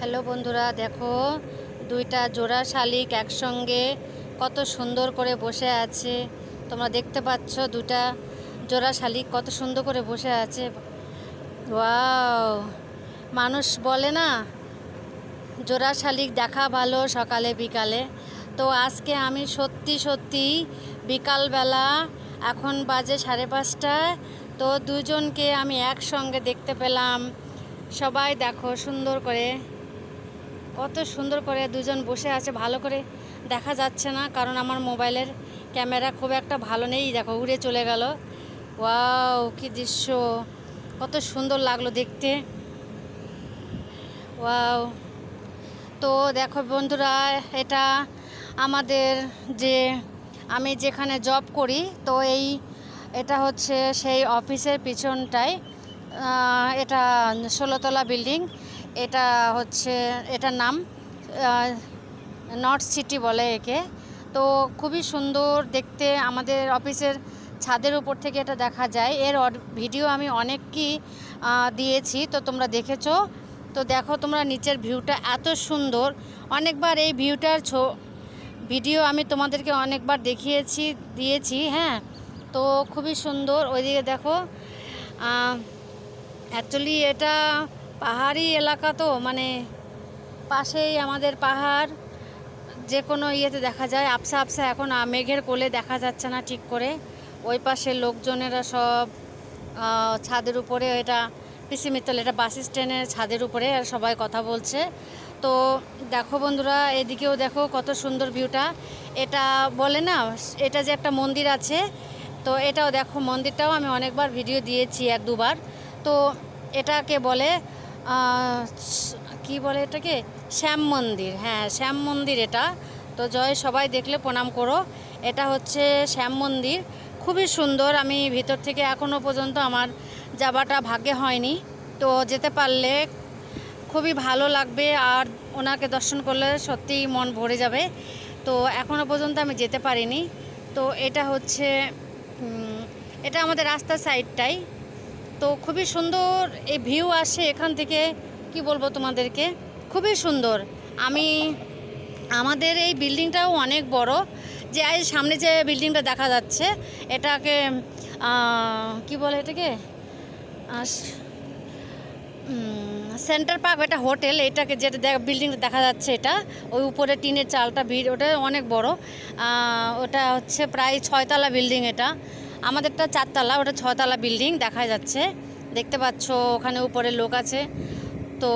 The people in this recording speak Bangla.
হ্যালো বন্ধুরা, দেখো দুইটা জোড়া শালিক একসঙ্গে কত সুন্দর করে বসে আছে। তোমরা দেখতে পাচ্ছ দুটা জোড়া শালিক কত সুন্দর করে বসে আছে। ওয়াও, মানুষ বলে না জোড়া শালিক দেখা ভালো সকালে বিকালে। তো আজকে আমি সত্যি সত্যি বিকালবেলা, এখন বাজে 5:30, তো দুজনকে আমি একসঙ্গে দেখতে পেলাম। সবাই দেখো সুন্দর করে, কত সুন্দর করে দুজন বসে আছে। ভালো করে দেখা যাচ্ছে না কারণ আমার মোবাইলের ক্যামেরা খুব একটা ভালো নেই। দেখো উড়ে চলে গেল। ওয়াও, কি দৃশ্য, কত সুন্দর লাগলো দেখতে। ওয়াও। তো দেখো বন্ধুরা, এটা আমাদের যে আমি যেখানে জব করি, তো এটা হচ্ছে সেই অফিসের পিছনটায়। এটা 16তলা বিল্ডিং। এটা হচ্ছে, এটার নাম নর্থ সিটি বলে একে। তো খুবই সুন্দর দেখতে, আমাদের অফিসের ছাদের উপর থেকে এটা দেখা যায়। এর ভিডিও আমি অনেকই দিয়েছি, তো তোমরা দেখেছো। তো দেখো তোমরা নিচের ভিউটা এত সুন্দর। অনেকবার এই ভিউটার ভিডিও আমি তোমাদেরকে অনেকবার দিয়েছি। হ্যাঁ, তো খুবই সুন্দর। ওইদিকে দেখো, অ্যাকচুয়ালি এটা পাহাড়ি এলাকা, তো মানে পাশেই আমাদের পাহাড়, যে কোনো ইয়েতে দেখা যায় আবসা আবসা। এখন মেঘের কোলে দেখা যাচ্ছে না ঠিক করে। ওই পাশের লোকজনেরা সব ছাদের উপরে, এটা পিসি মিত্তল, এটা বাস স্ট্যান্ডের ছাদের উপরে আর সবাই কথা বলছে। তো দেখো বন্ধুরা, এদিকেও দেখো কত সুন্দর ভিউটা। এটা বলে না, এটা যে একটা মন্দির আছে, তো এটাও দেখো, মন্দিরটাও আমি অনেকবার ভিডিও দিয়েছি, 1-2 বার। তো এটাকে বলে কি বলে এটাকে, শ্যাম মন্দির। হ্যাঁ, শ্যাম মন্দির এটা। তো জয়, সবাই দেখলে প্রণাম করো। এটা হচ্ছে শ্যাম মন্দির, খুবই সুন্দর। আমি ভিতর থেকে এখনও পর্যন্ত আমার যাওয়াটা ভাগ্যে হয়নি, তো যেতে পারলে খুবই ভালো লাগবে, আর ওনাকে দর্শন করলে সত্যিই মন ভরে যাবে। তো এখনও পর্যন্ত আমি যেতে পারিনি। তো এটা হচ্ছে এটা আমাদের রাস্তার সাইডটাই। তো খুবই সুন্দর এই ভিউ আসে এখান থেকে, কি বলবো তোমাদেরকে, খুবই সুন্দর। আমাদের এই বিল্ডিংটাও অনেক বড়। যে সামনে যে বিল্ডিংটা দেখা যাচ্ছে, এটাকে কি বলে এটাকে, সেন্টার পার্ক, এটা হোটেল। এটাকে যেটা বিল্ডিংটা দেখা যাচ্ছে, এটা ওই উপরে টিনের চালটা ভিড়, ওটা অনেক বড়। ওটা হচ্ছে প্রায় 6তলা বিল্ডিং। এটা আমাদেরটা 4তলা, ওটা 6তলা বিল্ডিং দেখা যাচ্ছে, দেখতে পাচ্ছ। ওখানে উপরে লোক আছে। তো